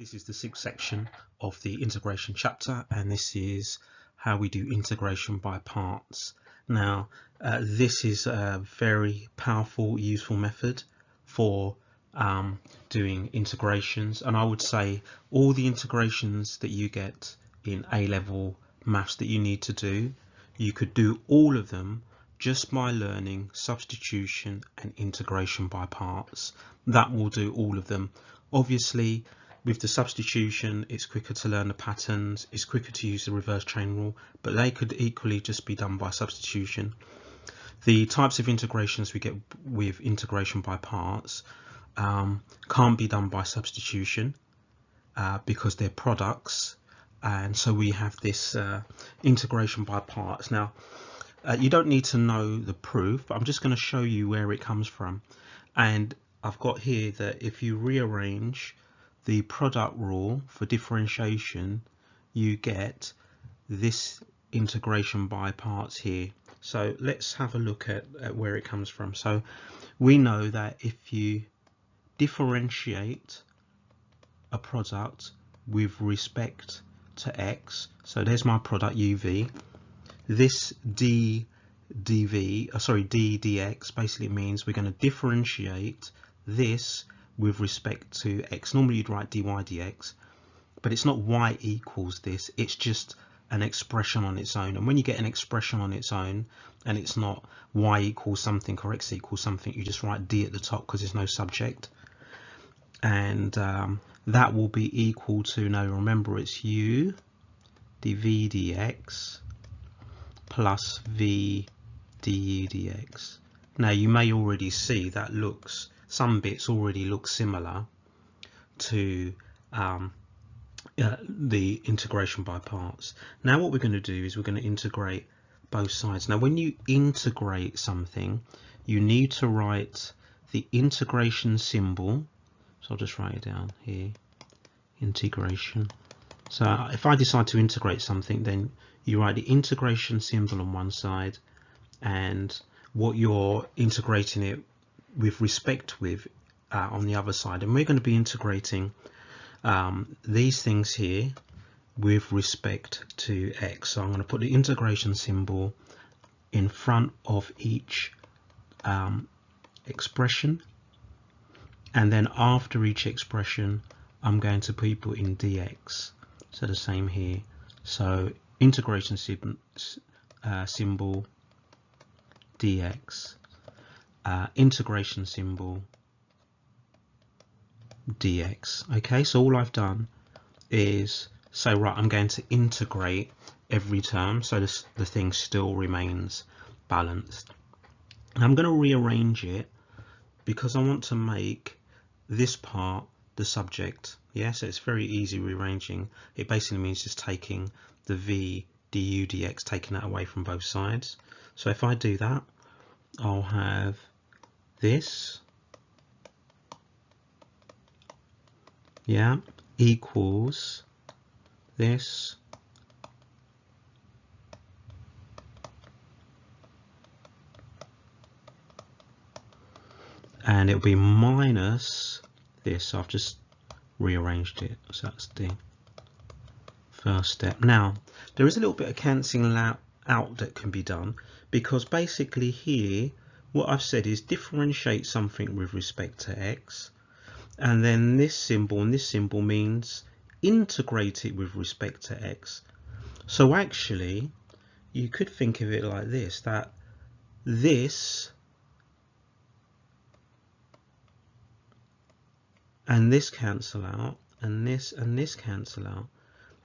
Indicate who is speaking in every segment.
Speaker 1: This is the sixth section of the integration chapter, and this is how we do integration by parts. Now, this is a very powerful, useful method for doing integrations, and I would say all the integrations that you get in A-level maths that you need to do, you could do all of them just by learning substitution and integration by parts. That will do all of them. Obviously, with the substitution, it's quicker to learn the patterns, it's quicker to use the reverse chain rule, but they could equally just be done by substitution. The types of integrations we get with integration by parts can't be done by substitution because they're products, and so we have this integration by parts. Now, you don't need to know the proof, but I'm just going to show you where it comes from. And I've got here that if you rearrange the product rule for differentiation, you get this integration by parts here. So let's have a look at where it comes from. So we know that if you differentiate a product with respect to x, so there's my product uv, this d dx basically means we're going to differentiate this with respect to x. Normally you'd write dy dx, but it's not y equals this, it's just an expression on its own. And when you get an expression on its own and it's not y equals something or x equals something, you just write d at the top because there's no subject, and that will be equal to, now remember it's u dv dx plus v du dx. Now you may already see that some bits already look similar to the integration by parts. Now what we're going to do is we're going to integrate both sides. Now when you integrate something, you need to write the integration symbol. So I'll just write it down here, integration. So if I decide to integrate something, then you write the integration symbol on one side and what you're integrating it with respect with on the other side. And we're going to be integrating these things here with respect to x. So I'm going to put the integration symbol in front of each expression, and then after each expression I'm going to put in dx. So the same here. So integration symbol dx, integration symbol dx. Okay, so all I've done is say, right, I'm going to integrate every term so the thing still remains balanced. And I'm going to rearrange it because I want to make this part the subject. Yeah, so it's very easy rearranging. It basically means just taking the v du dx, taking that away from both sides. So if I do that, I'll have this, yeah, equals this and it'll be minus this. So I've just rearranged it, so that's the first step. Now there is a little bit of cancelling out that can be done, because basically here what I've said is differentiate something with respect to x, and then this symbol and this symbol means integrate it with respect to x. So actually you could think of it like this, that this and this cancel out, and this cancel out.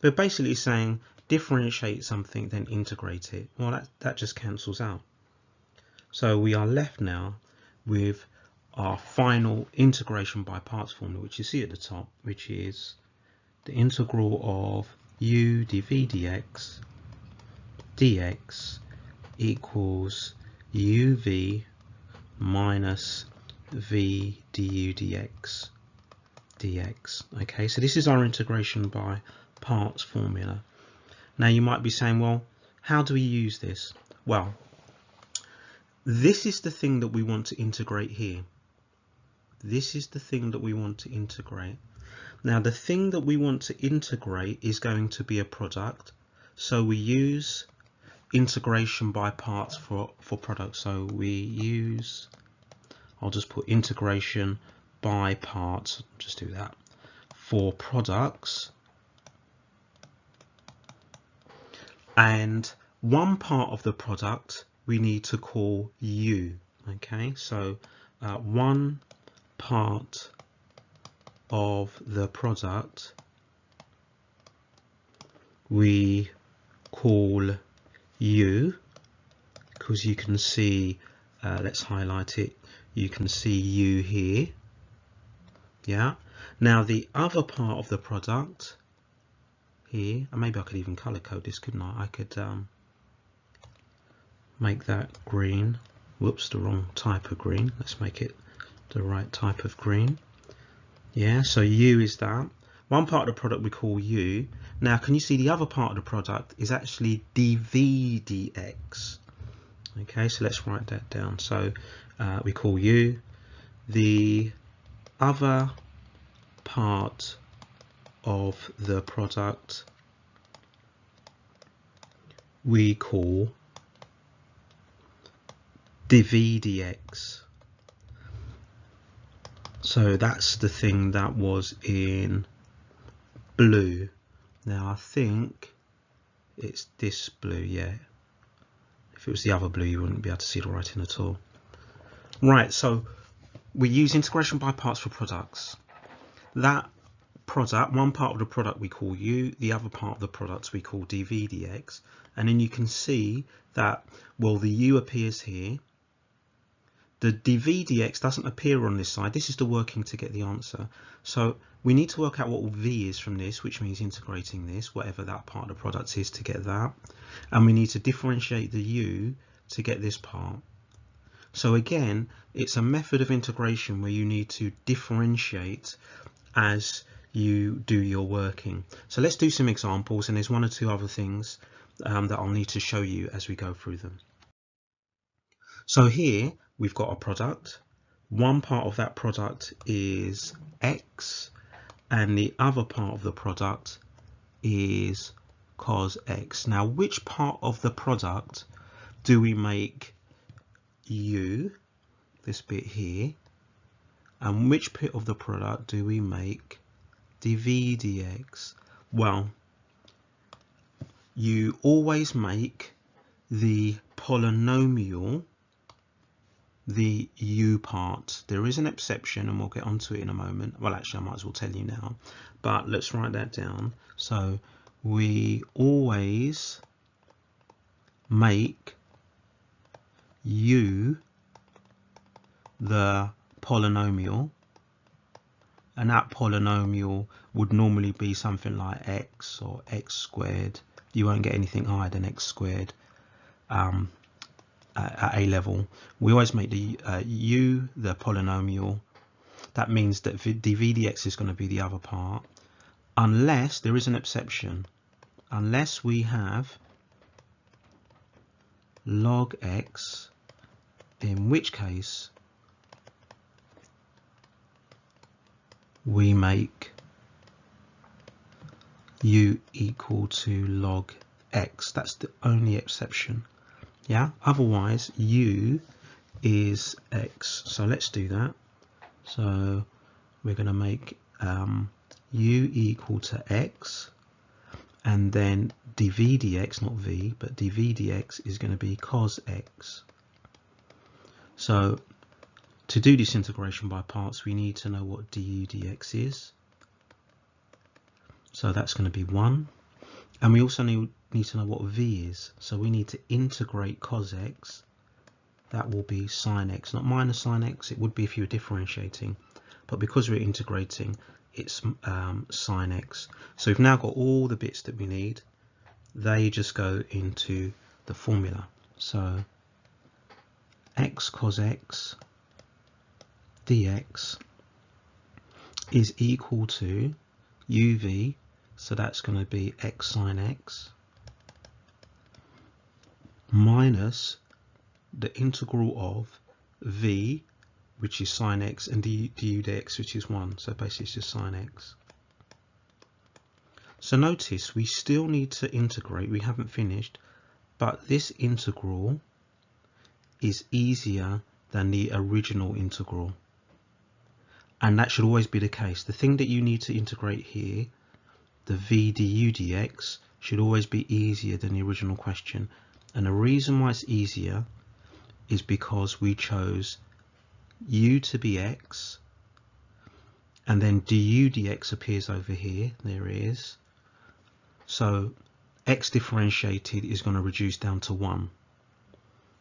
Speaker 1: But basically saying differentiate something then integrate it. Well, that just cancels out. So we are left now with our final integration by parts formula, which you see at the top, which is the integral of u dv dx equals uv minus v du dx. Okay, so this is our integration by parts formula. Now you might be saying, well, how do we use this? Well, this is the thing that we want to integrate here. This is the thing that we want to integrate. Now the thing that we want to integrate is going to be a product, so we use integration by parts for products. So we use, I'll just put integration by parts, just do that, for products. And one part of the product we need to call U. Okay, so one part of the product we call U, because you can see, let's highlight it, you can see U here. Yeah, now the other part of the product here, and maybe I could even color code this, couldn't I? I could make that green. Whoops, the wrong type of green. Let's make it the right type of green. Yeah, so U is that. One part of the product we call U. Now, can you see the other part of the product is actually dVdx? Okay, so let's write that down. So we call U. The other part of the product we call dVdx. So that's the thing that was in blue. Now I think it's this blue, yeah. If it was the other blue, you wouldn't be able to see the writing at all. Right, so we use integration by parts for products. That product, one part of the product we call U, the other part of the products we call dVdx. And then you can see that, well, the U appears here. The dVdx doesn't appear on this side. This is the working to get the answer. So we need to work out what V is from this, which means integrating this, whatever that part of the product is, to get that. And we need to differentiate the U to get this part. So again, it's a method of integration where you need to differentiate as you do your working. So let's do some examples, and there's one or two other things that I'll need to show you as we go through them. So here we've got a product. One part of that product is X, and the other part of the product is COSX. Now, which part of the product do we make U, this bit here, and which bit of the product do we make dVdx? Well, you always make the polynomial the U part. There is an exception, and we'll get onto it in a moment. Well, actually, I might as well tell you now, but let's write that down. So we always make U the polynomial, and that polynomial would normally be something like x or x squared. You won't get anything higher than x squared at A level. We always make the U the polynomial. That means that dVdx is going to be the other part, unless there is an exception, unless we have log x, in which case we make U equal to log x. That's the only exception. Yeah, otherwise U is x. So let's do that. So we're going to make U equal to x, and then dVdx, not v, but dVdx is going to be cos x. So to do this integration by parts, we need to know what du dx is. So that's going to be 1. And we also need to know what v is. So we need to integrate cos x. That will be sine x, not minus sine x. It would be if you were differentiating. But because we're integrating, it's sine x. So we've now got all the bits that we need. They just go into the formula. So x cos x dx is equal to uv, so that's going to be x sine x, minus the integral of v, which is sine x, and du dx, which is 1. So basically it's just sine x. So notice we still need to integrate, we haven't finished, but this integral is easier than the original integral. And that should always be the case. The thing that you need to integrate here, the v du dx, should always be easier than the original question. And the reason why it's easier is because we chose u to be x, and then du dx appears over here. There it is. So x differentiated is going to reduce down to 1.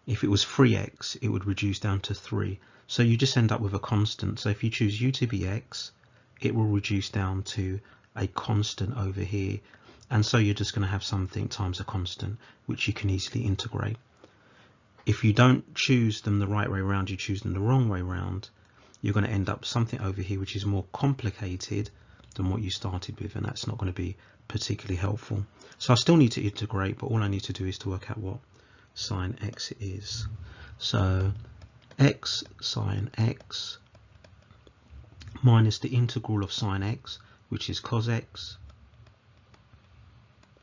Speaker 1: If it was 3x, it would reduce down to 3. So you just end up with a constant. So if you choose u to be x, it will reduce down to a constant over here. And so you're just going to have something times a constant, which you can easily integrate. If you don't choose them the right way around, you choose them the wrong way around, you're going to end up something over here which is more complicated than what you started with, and that's not going to be particularly helpful. So I still need to integrate, but all I need to do is to work out what sine x is. So x sine x minus the integral of sine x, which is cos x,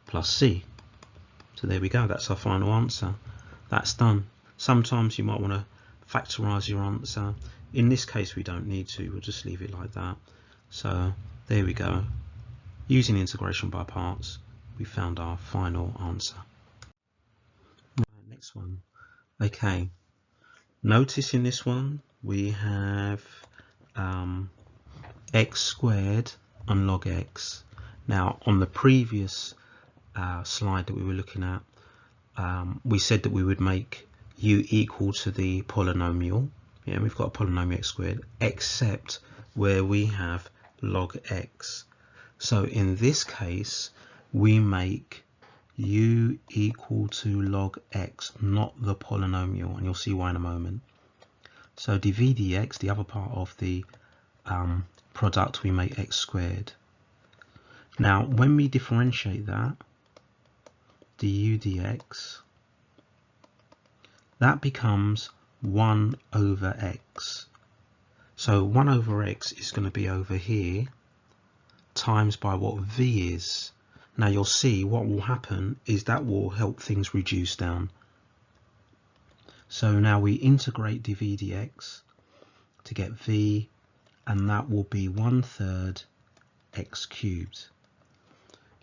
Speaker 1: plus c. So there we go, that's our final answer. That's done. Sometimes you might want to factorize your answer. In this case we don't need to, we'll just leave it like that. So there we go. Using integration by parts, we found our final answer. Right, next one. Okay, notice in this one we have x squared and log x. Now on the previous slide that we were looking at, we said that we would make u equal to the polynomial. Yeah, we've got a polynomial x squared, except where we have log x. So in this case, we make u equal to log x, not the polynomial, and you'll see why in a moment. So dv dx, the other part of the product, we make x squared. Now when we differentiate that, du dx, that becomes 1 over x. So 1 over x is going to be over here times by what v is. Now you'll see what will happen is that will help things reduce down. So now we integrate dv dx to get v, and that will be 1/3 x cubed.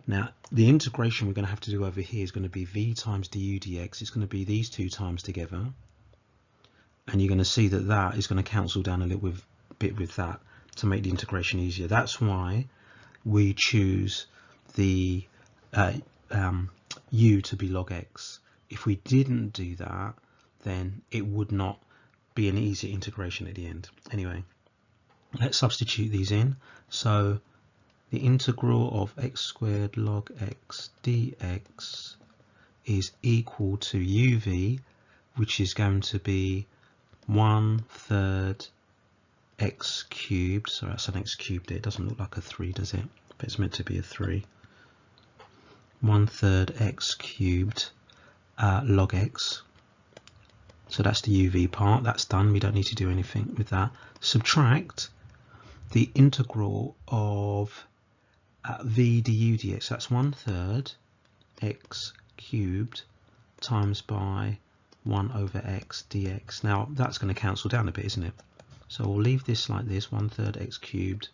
Speaker 1: Now the integration we're going to have to do over here is going to be v times du dx. It's going to be these two times together, and you're going to see that that is going to cancel down a little bit with that to make the integration easier. That's why we choose the u to be log x. If we didn't do that, then it would not be an easy integration at the end. Anyway, let's substitute these in. So the integral of x squared log x dx is equal to uv, which is going to be 1/3 x cubed. So that's an x cubed. It doesn't look like a 3, does it? But it's meant to be a 3. 1/3 x cubed log x. So that's the uv part. That's done. We don't need to do anything with that. Subtract the integral of v du dx. That's 1/3 x cubed times by 1 over x dx. Now that's going to cancel down a bit, isn't it? So we'll leave this like this, 1/3 x cubed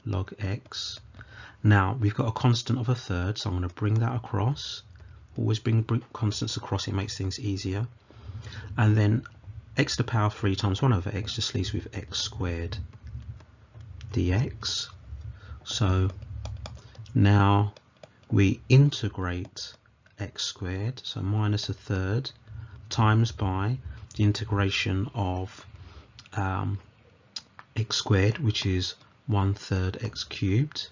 Speaker 1: log x. Now we've got a constant of 1/3, so I'm going to bring that across. Always bring constants across, it makes things easier. And then x to the power 3 times 1 over x just leaves with x squared dx. So now we integrate x squared, so minus 1/3 times by the integration of x squared, which is 1/3 x cubed.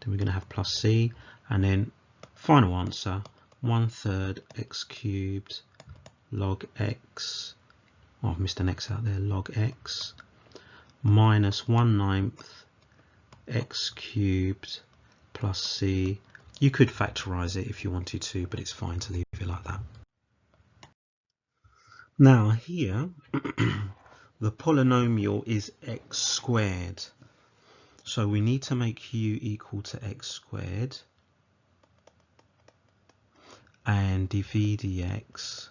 Speaker 1: Then we're going to have plus c, and then final answer 1/3 x cubed log x. Oh, I've missed an x out there. Log x minus 1/9 x cubed plus c. You could factorize it if you wanted to, but it's fine to leave it like that. Now here the polynomial is x squared, so we need to make u equal to x squared. and dv dx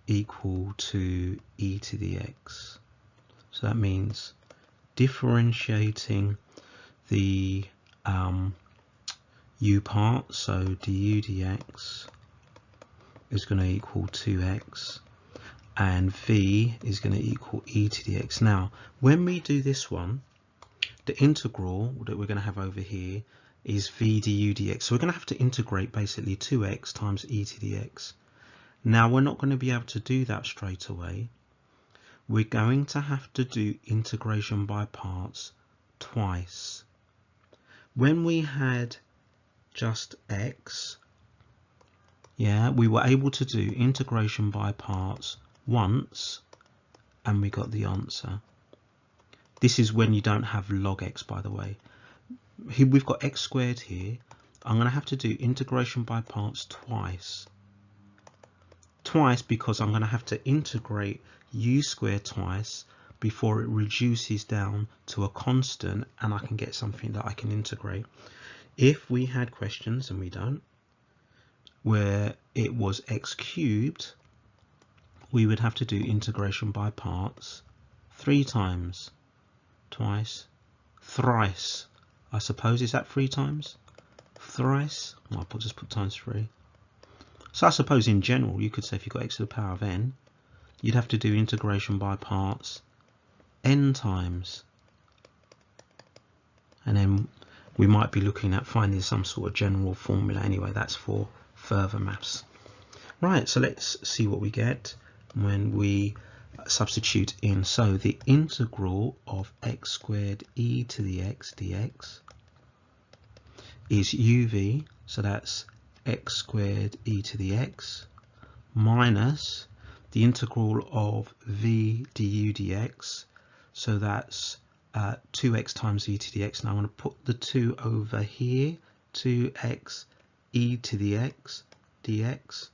Speaker 1: equal to e to the x. So that means differentiating the u part, so du dx is going to equal 2x, and v is going to equal e to the x. Now, when we do this one, the integral that we're going to have over here is v du dx. So we're going to have to integrate basically 2x times e to the x. Now, we're not going to be able to do that straight away. We're going to have to do integration by parts twice. When we had just x, yeah, we were able to do integration by parts once and we got the answer. This is when you don't have log x, by the way. Here we've got x squared here. I'm going to have to do integration by parts twice. Twice because I'm going to have to integrate u squared twice before it reduces down to a constant and I can get something that I can integrate. If we had questions, and we don't, where it was x cubed, we would have to do integration by parts 3 times, twice, thrice. I suppose, is that 3 times? Thrice? Well, I'll just put times 3. So I suppose in general you could say if you've got x to the power of n, you'd have to do integration by parts n times. And then we might be looking at finding some sort of general formula. Anyway, that's for further maths. Right, so let's see what we get when we substitute in. So the integral of x squared e to the x dx is uv, so that's x squared e to the x, minus the integral of v du dx, so that's 2x times e to the x. Now I'm going to put the 2 over here, 2x e to the x dx.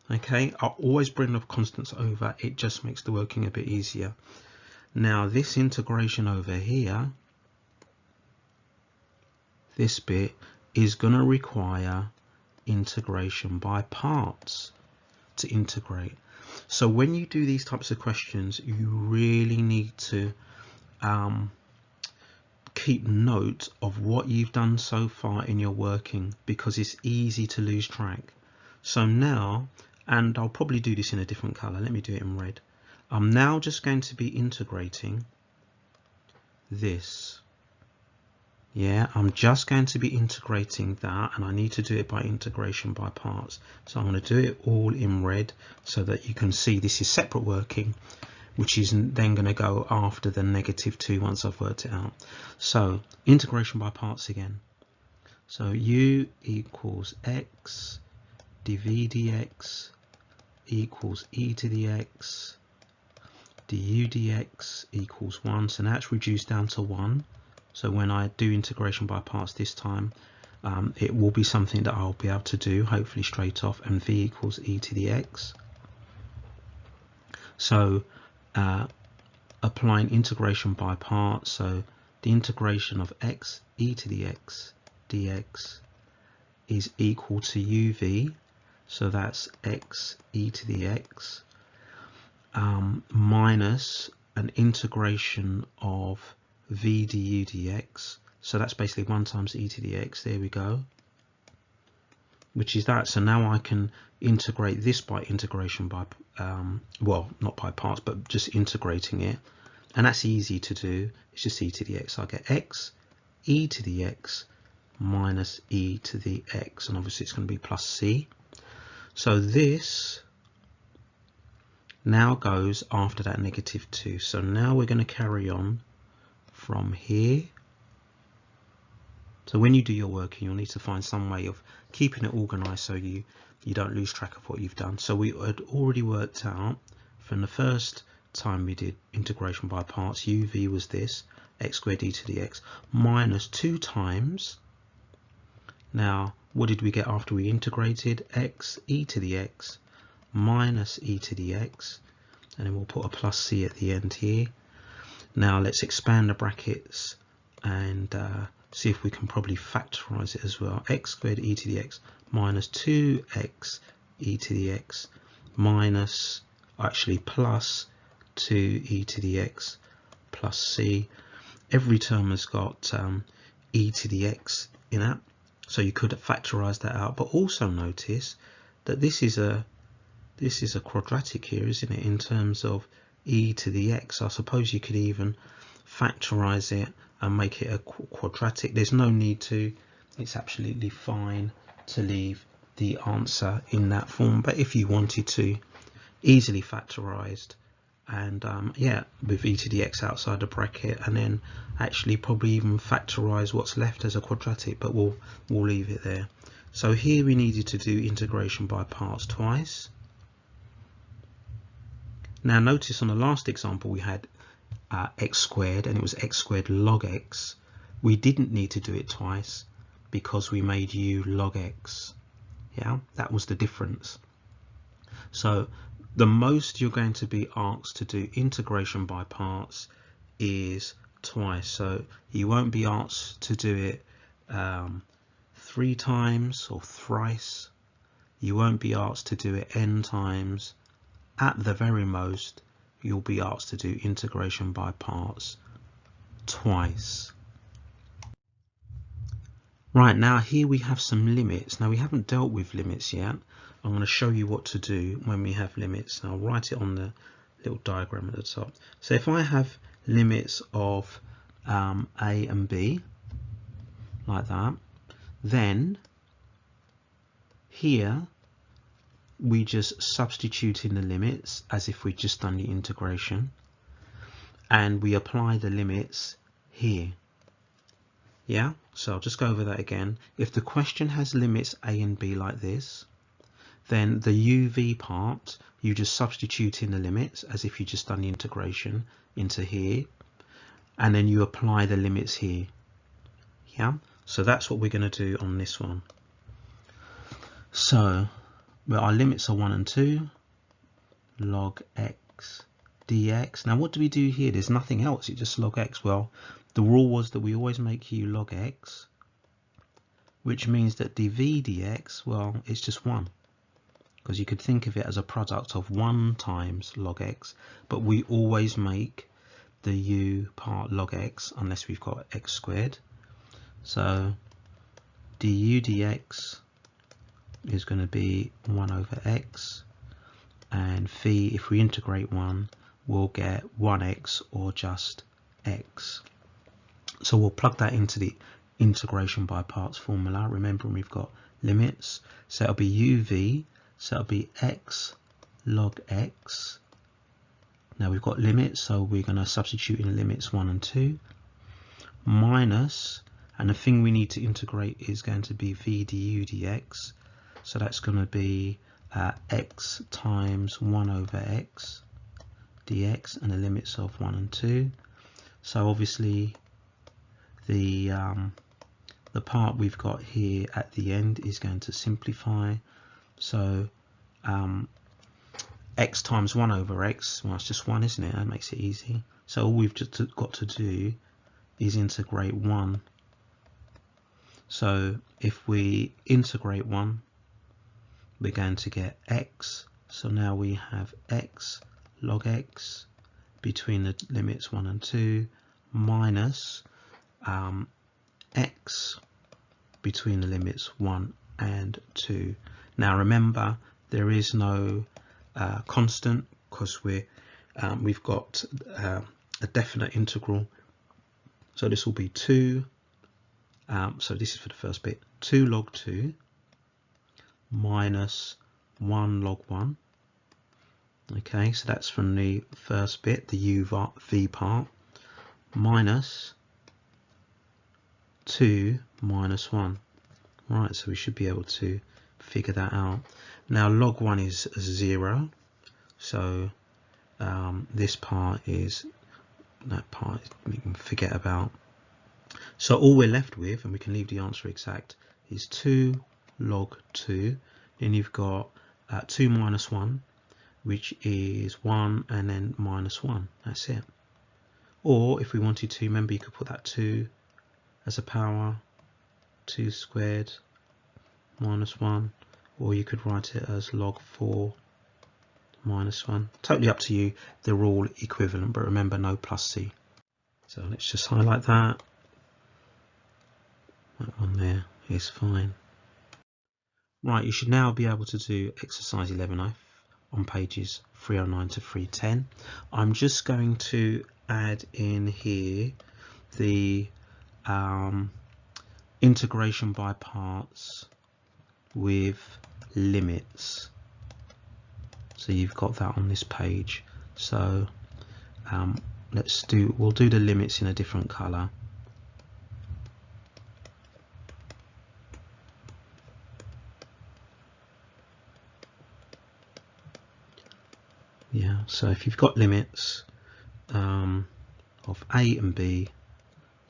Speaker 1: Okay, I'll always bring the constants over, it just makes the working a bit easier. Now this integration over here, this bit, is going to require integration by parts to integrate. So when you do these types of questions, you really need to keep note of what you've done so far in your working, because it's easy to lose track. So now, and I'll probably do this in a different color, let me do it in red. I'm now just going to be integrating this. Yeah, I'm just going to be integrating that, and I need to do it by integration by parts. So I'm going to do it all in red so that you can see this is separate working, which is then going to go after the -2 once I've worked it out. So integration by parts again. So u equals x dv dx equals e to the x du dx equals 1. So now it's reduced down to 1. So when I do integration by parts this time, it will be something that I'll be able to do, hopefully straight off, and v equals e to the x. So applying integration by parts, so the integration of x e to the x dx is equal to uv, so that's x e to the x, minus an integration of v du dx, so that's basically 1 times e to the x, there we go, which is that. So now I can integrate this by integration by, well, not by parts, but just integrating it, and that's easy to do. It's just e to the x. So I get x e to the x minus e to the x, and obviously it's going to be plus c. So this now goes after that -2. So now we're going to carry on from here. So when you do your working, you'll need to find some way of keeping it organized so you don't lose track of what you've done. So we had already worked out from the first time we did integration by parts, uv was this, x squared e to the x, minus 2 times. Now what did we get after we integrated? X e to the x minus e to the x, and then we'll put a plus c at the end here. Now let's expand the brackets and see if we can probably factorize it as well. X squared e to the x minus 2x e to the x minus, actually plus 2e to the x plus c. Every term has got e to the x in it, so you could factorize that out. But also notice that this is a quadratic here, isn't it, in terms of e to the x. I suppose you could even factorize it and make it a quadratic. There's no need to. It's absolutely fine to leave the answer in that form, but if you wanted to, easily factorized, and yeah, with e to the x outside the bracket, and then actually probably even factorize what's left as a quadratic, but we'll leave it there. So here we needed to do integration by parts twice. Now notice on the last example we had x squared, and it was x squared log x. We didn't need to do it twice because we made u log x. Yeah, that was the difference. So the most you're going to be asked to do integration by parts is twice. So you won't be asked to do it 3 times or thrice. You won't be asked to do it n times. At the very most, you'll be asked to do integration by parts twice. Right, now here we have some limits. Now we haven't dealt with limits yet. I'm going to show you what to do when we have limits. And I'll write it on the little diagram at the top. So if I have limits of a and b, like that, then here we just substitute in the limits as if we'd just done the integration, and we apply the limits here. Yeah, so I'll just go over that again. If the question has limits a and b like this, then the uv part, you just substitute in the limits as if you just done the integration into here, and then you apply the limits here. Yeah, so that's what we're going to do on this one. So well, our limits are 1 and 2, log x dx. Now what do we do here? There's nothing else, it's just log x. Well, the rule was that we always make u log x, which means that dv dx, well, it's just 1, because you could think of it as a product of 1 times log x, but we always make the u part log x unless we've got x squared. So du dx is going to be 1 over x, and phi, if we integrate 1, we'll get 1x or just x. So we'll plug that into the integration by parts formula. Remember, we've got limits, so it'll be uv, so it'll be x log x. Now we've got limits, so we're going to substitute in the limits 1 and 2, minus, and the thing we need to integrate is going to be v du dx. So that's going to be x times 1 over x dx, and the limits of 1 and 2. So obviously the part we've got here at the end is going to simplify. So x times 1 over x, well, it's just 1, isn't it? That makes it easy. So all we've just got to do is integrate 1. So if we integrate 1, we're going to get x. So now we have x log x between the limits 1 and 2 minus x between the limits 1 and 2. Now remember, there is no constant, because we've got a definite integral. So this will be 2. So this is for the first bit, 2 log 2 minus 1 log 1. Okay, so that's from the first bit, the uv part, minus 2 minus 1. Right, so we should be able to figure that out. Now log 1 is 0, so this part is, that part we can forget about. So all we're left with, and we can leave the answer exact, is 2 log 2, then you've got 2 minus 1, which is 1, and then minus 1. That's it. Or if we wanted to, remember, you could put that 2 as a power 2 squared minus 1, or you could write it as log 4 minus 1. Totally up to you. They're all equivalent, but remember, no plus c. So let's just highlight that. That one there is fine. Right, you should now be able to do exercise 11F on pages 309 to 310. I'm just going to add in here the integration by parts with limits. So you've got that on this page. So we'll do the limits in a different color. Yeah, so if you've got limits of a and b,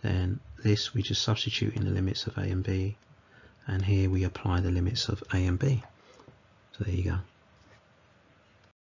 Speaker 1: then this we just substitute in the limits of a and b, and here we apply the limits of a and b. So there you go.